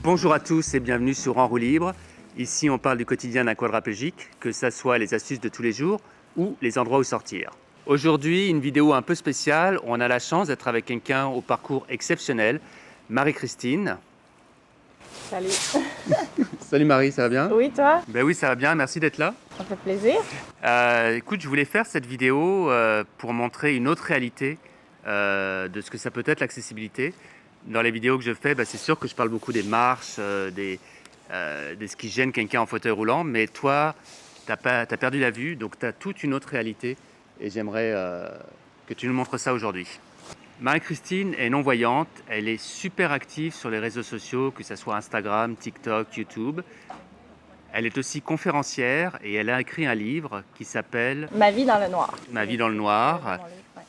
Bonjour à tous et bienvenue sur En roue libre. Ici, on parle du quotidien d'un quadraplégique, que ce soit les astuces de tous les jours ou les endroits où sortir. Aujourd'hui, une vidéo un peu spéciale. On a la chance d'être avec quelqu'un au parcours exceptionnel, Marie-Christine. Salut. Salut Marie, ça va bien? Oui, toi? Ben oui, ça va bien, merci d'être là. Ça fait plaisir. Écoute, je voulais faire cette vidéo pour montrer une autre réalité de ce que ça peut être l'accessibilité. Dans les vidéos que je fais, c'est sûr que je parle beaucoup des marches, de ce qui gêne quelqu'un en fauteuil roulant, mais toi, t'as perdu la vue, donc tu as toute une autre réalité et j'aimerais que tu nous montres ça aujourd'hui. Marie-Christine est non-voyante, elle est super active sur les réseaux sociaux, que ce soit Instagram, TikTok, YouTube. Elle est aussi conférencière et elle a écrit un livre qui s'appelle Ma vie dans le noir. Ma vie dans le noir, Mon livre, ouais.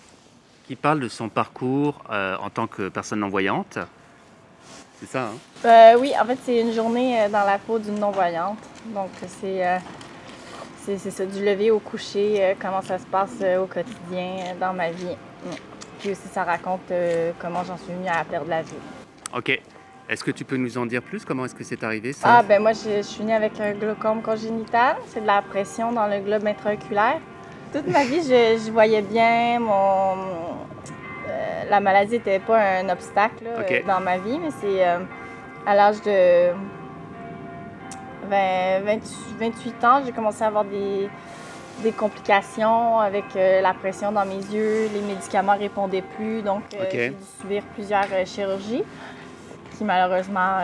qui parle de son parcours en tant que personne non-voyante. C'est ça, hein? Oui, en fait, c'est une journée dans la peau d'une non-voyante. Donc, c'est ça, du lever au coucher, comment ça se passe au quotidien dans ma vie. Puis aussi, ça raconte comment j'en suis venue à perdre la vue. Ok. Est-ce que tu peux nous en dire plus? Comment est-ce que c'est arrivé, ça? Moi, je suis née avec un glaucome congénital. C'est de la pression dans le globe intraoculaire. Toute ma vie, je voyais bien. La maladie n'était pas un obstacle là, Ok. dans ma vie, mais c'est à l'âge de 28 ans, j'ai commencé à avoir des complications avec la pression dans mes yeux. Les médicaments ne répondaient plus, donc Ok. j'ai dû subir plusieurs chirurgies qui malheureusement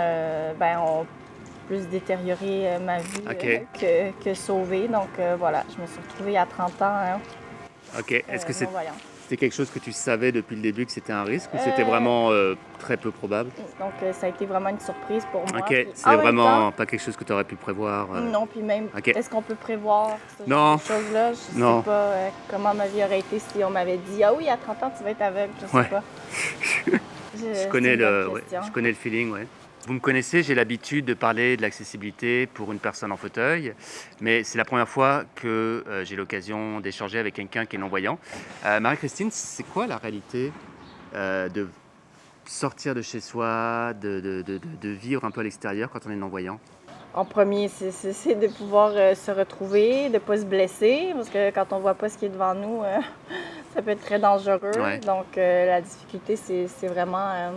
ont plus détérioré ma vie Ok. que sauvé. Donc voilà, je me suis retrouvée à 30 ans Ok. Est-ce que non-voyante. c'était quelque chose que tu savais depuis le début que c'était un risque ou c'était vraiment très peu probable? Donc ça a été vraiment une surprise pour moi. Ok. Puis, C'est en même vraiment temps, pas quelque chose que tu aurais pu prévoir. non, puis même, Ok. est-ce qu'on peut prévoir ce Non. genre de choses-là? Je Non. sais pas comment ma vie aurait été si on m'avait dit « Ah oui, à 30 ans, tu vas être aveugle. » Je sais Ouais. pas. Je connais c'est une bonne ouais, question. je connais le feeling, ouais. Vous me connaissez, j'ai l'habitude de parler de l'accessibilité pour une personne en fauteuil, mais c'est la première fois que j'ai l'occasion d'échanger avec quelqu'un qui est non-voyant. Marie-Christine, c'est quoi la réalité de sortir de chez soi, de vivre un peu à l'extérieur quand on est non-voyant? En premier, c'est de pouvoir se retrouver, de ne pas se blesser, parce que quand on voit pas ce qui est devant nous, ça peut être très dangereux. Ouais. Donc, la difficulté, c'est vraiment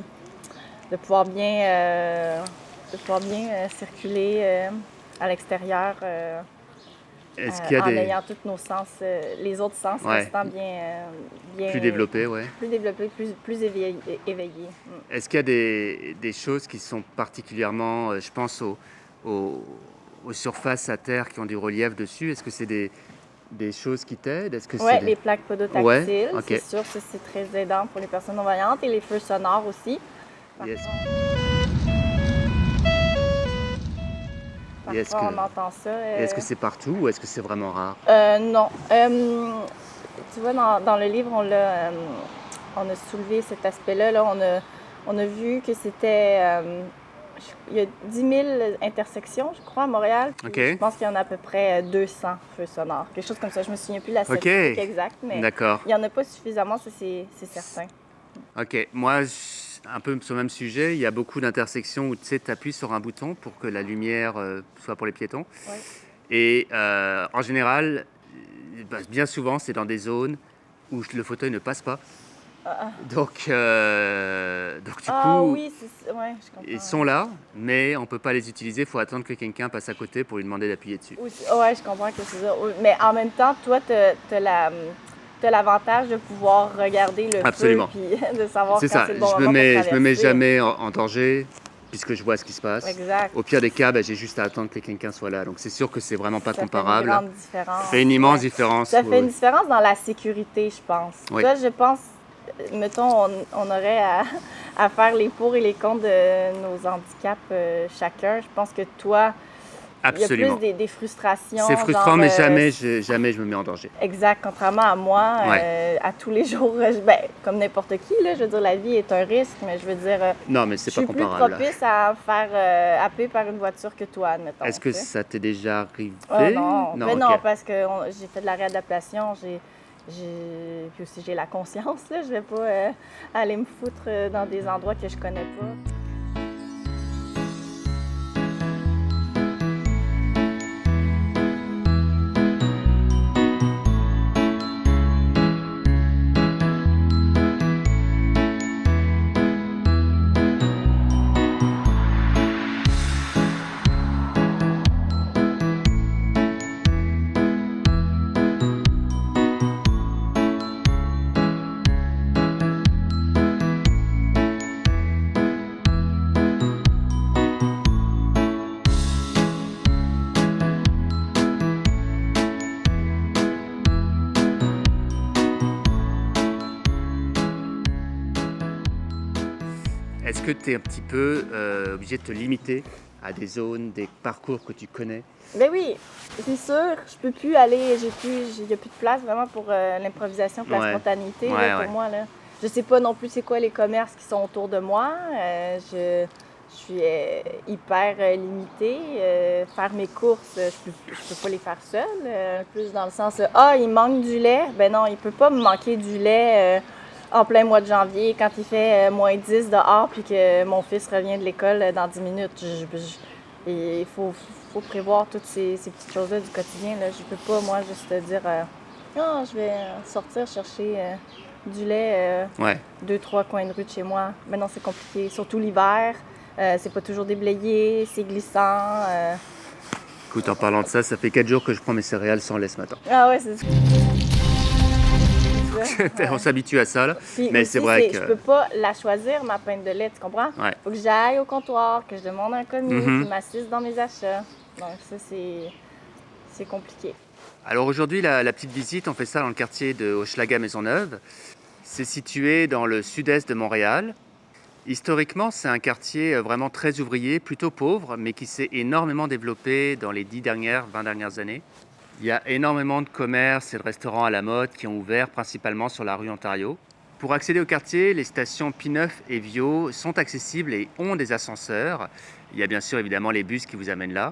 de pouvoir bien, circuler à l'extérieur Est-ce qu'il y a en des ayant tous nos sens, les autres sens Ouais. restant bien plus développés, ouais. plus développés, plus éveillés. Est-ce qu'il y a des choses qui sont particulièrement, je pense aux surfaces à terre qui ont du relief dessus, est-ce que c'est des choses qui t'aident? Est-ce que Oui, c'est les plaques podotactiles, Ouais, ok. c'est sûr, ça, c'est très aidant pour les personnes non-voyantes et les feux sonores aussi. Parfois, Yes. Et est-ce parfois, que on entend ça. est-ce que c'est partout ou est-ce que c'est vraiment rare? Non. Tu vois, dans le livre, on a soulevé cet aspect-là. Là. On a vu que c'était... il y a 10 000 intersections, je crois, à Montréal. Puis Ok. Je pense qu'il y en a à peu près 200 feux sonores. Quelque chose comme ça. Je me souviens plus de la Ok. statistique exacte, mais D'accord. il n'y en a pas suffisamment, ça, c'est certain. Ok. Moi, un peu sur le même sujet, il y a beaucoup d'intersections où tu sais, appuies sur un bouton pour que la lumière soit pour les piétons. Ouais. Et en général, bien souvent, c'est dans des zones où le fauteuil ne passe pas. Donc du coup, Oui, ouais, je comprends. ils sont là, mais on ne peut pas les utiliser. Il faut attendre que quelqu'un passe à côté pour lui demander d'appuyer dessus. Ouais, je comprends que c'est ça. Mais en même temps, toi, t'as l'avantage de pouvoir regarder le Absolument. feu puis de savoir C'est quand ça, c'est le bon je moment pour me traverser. mets jamais en danger puisque je vois ce qui se passe. Exact. Au pire des cas, j'ai juste à attendre que quelqu'un soit là. Donc c'est sûr que c'est vraiment pas Ça comparable. fait une grande différence. Ça fait une immense Ouais. différence. Ça oui, fait une oui. différence dans la sécurité, je pense. Oui. Toi, je pense, mettons, on aurait à faire les pour et les contre de nos handicaps chacun. Je pense que toi, Absolument. il y a plus des frustrations. C'est frustrant, genre, mais jamais je me mets en danger. Exact. Contrairement à moi, Ouais. à tous les jours, comme n'importe qui, là, je veux dire, la vie est un risque, mais je veux dire, Non, mais je c'est suis pas plus comparable. propice à me faire happer par une voiture que toi, admettons. Est-ce que tu sais. ça t'est déjà arrivé? Oh non, mais ok. non, parce que j'ai fait de la réadaptation, puis aussi j'ai la conscience, là, je vais pas aller me foutre dans des endroits que je connais pas. que tu es un petit peu obligé de te limiter à des zones, des parcours que tu connais? Ben oui, c'est sûr, je peux plus aller, il n'y a plus de place vraiment pour l'improvisation, pour la Ouais. spontanéité Ouais, là, ouais. pour moi. Là. Je sais pas non plus c'est quoi les commerces qui sont autour de moi. Je suis hyper limitée. Faire mes courses, je peux pas les faire seule. Plus dans le sens, il manque du lait. Ben non, il peut pas me manquer du lait en plein mois de janvier quand il fait moins 10 dehors puis que mon fils revient de l'école dans 10 minutes. Et il faut prévoir toutes ces petites choses-là du quotidien. Là. Je peux pas, moi, juste dire je vais sortir chercher du lait Ouais. 2-3 coins de rue de chez moi. Mais non, c'est compliqué. Surtout l'hiver. C'est pas toujours déblayé, c'est glissant. Écoute, en parlant de ça, ça fait 4 jours que je prends mes céréales sans lait ce matin. Ah ouais, c'est ça. On s'habitue à ça, là. Puis Mais aussi, c'est vrai que... je peux pas la choisir, ma pinte de lait, tu comprends? Ouais. Faut que j'aille au comptoir, que je demande un commis, Mhm. qui m'assiste dans mes achats. Donc ça, c'est compliqué. Alors aujourd'hui, la petite visite, on fait ça dans le quartier de Hochelaga-Maisonneuve. C'est situé dans le sud-est de Montréal. Historiquement, c'est un quartier vraiment très ouvrier, plutôt pauvre, mais qui s'est énormément développé dans les 20 dernières années. Il y a énormément de commerces et de restaurants à la mode qui ont ouvert principalement sur la rue Ontario. Pour accéder au quartier, les stations P9 et Vio sont accessibles et ont des ascenseurs. Il y a bien sûr évidemment les bus qui vous amènent là.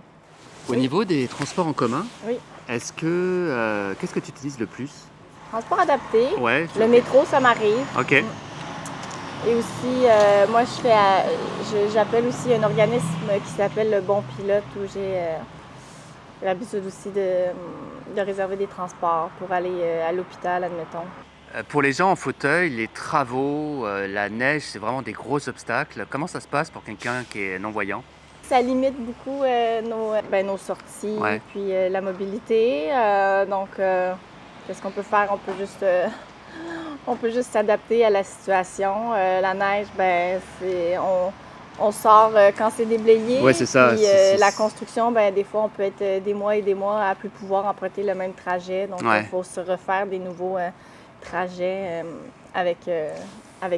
Au Oui. niveau des transports en commun, Oui. qu'est-ce que tu utilises le plus? Transport adapté. Ouais. Le métro, ça m'arrive. Ok. Et aussi, moi, j'appelle aussi un organisme qui s'appelle le Bon Pilote où j'ai l'habitude aussi de réserver des transports pour aller à l'hôpital, admettons. Pour les gens en fauteuil, les travaux, la neige, c'est vraiment des gros obstacles. Comment ça se passe pour quelqu'un qui est non-voyant? Ça limite beaucoup nos sorties, Ouais. puis la mobilité. Qu'est-ce qu'on peut faire? On peut juste s'adapter à la situation. La neige, on sort quand c'est déblayé. Ouais, c'est ça. Puis la construction, des fois, on peut être des mois et des mois à plus pouvoir emprunter le même trajet. Donc, Ouais. il faut se refaire des nouveaux trajets avec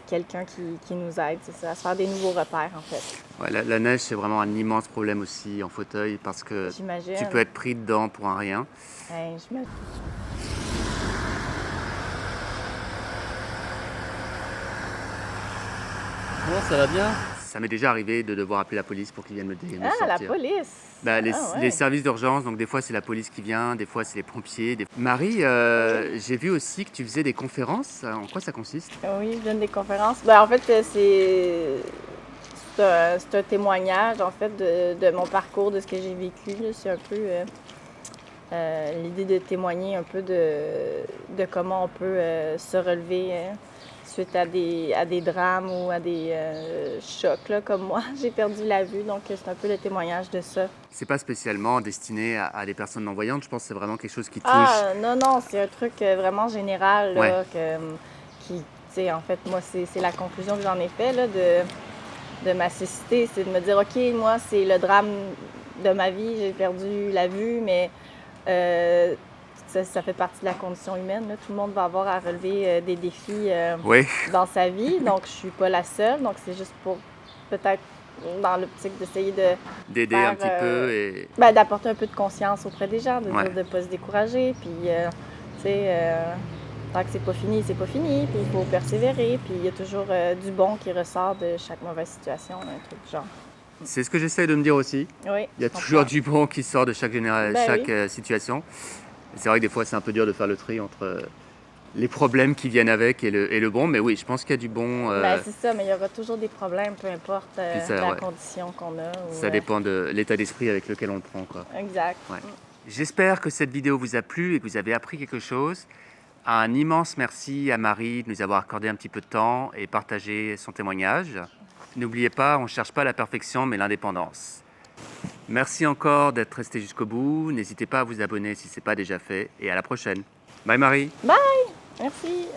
quelqu'un qui nous aide. C'est ça, à se faire des nouveaux repères, en fait. Ouais, la neige, c'est vraiment un immense problème aussi en fauteuil parce que J'imagine. tu peux être pris dedans pour un rien. Ouais, j'imagine. Bon, ça va bien? Ça m'est déjà arrivé de devoir appeler la police pour qu'ils viennent me Ah, la sortir. police! Les Ouais. services d'urgence, donc des fois c'est la police qui vient, des fois c'est les pompiers. Marie, j'ai vu aussi que tu faisais des conférences. En quoi ça consiste? Oui, je donne des conférences. En fait, c'est un témoignage en fait de mon parcours, de ce que j'ai vécu. Là. C'est un peu l'idée de témoigner un peu de comment on peut se relever suite à des drames ou à des chocs, là, comme moi. J'ai perdu la vue, donc c'est un peu le témoignage de ça. C'est pas spécialement destiné à des personnes non-voyantes, je pense que c'est vraiment quelque chose qui touche. Ah, non, c'est un truc vraiment général, là, Ouais. tu sais, en fait, moi, c'est la conclusion que j'en ai fait, là, de ma cécité, c'est de me dire, OK, moi, c'est le drame de ma vie, j'ai perdu la vue, mais ça fait partie de la condition humaine, là. Tout le monde va avoir à relever des défis Oui. dans sa vie, donc je suis pas la seule, donc c'est juste pour peut-être dans l'optique d'essayer D'aider faire, un petit peu et... d'apporter un peu de conscience auprès des gens, de Ouais. dire de ne pas se décourager, puis, tu sais, tant que c'est pas fini, puis il faut persévérer, puis il y a toujours du bon qui ressort de chaque mauvaise situation, un truc du genre. C'est ce que j'essaie de me dire aussi. Oui, Il y a je toujours comprends. du bon qui sort de chaque Oui. situation. Et c'est vrai que des fois c'est un peu dur de faire le tri entre les problèmes qui viennent avec et le bon, mais oui, je pense qu'il y a du bon. C'est ça, mais il y aura toujours des problèmes, peu importe Puis ça, la ouais. condition qu'on a. Ça dépend de l'état d'esprit avec lequel on le prend, quoi. Exact. Ouais. J'espère que cette vidéo vous a plu et que vous avez appris quelque chose. Un immense merci à Marie de nous avoir accordé un petit peu de temps et partagé son témoignage. N'oubliez pas, on ne cherche pas la perfection, mais l'indépendance. Merci encore d'être resté jusqu'au bout. N'hésitez pas à vous abonner si ce n'est pas déjà fait. Et à la prochaine. Bye Marie. Merci.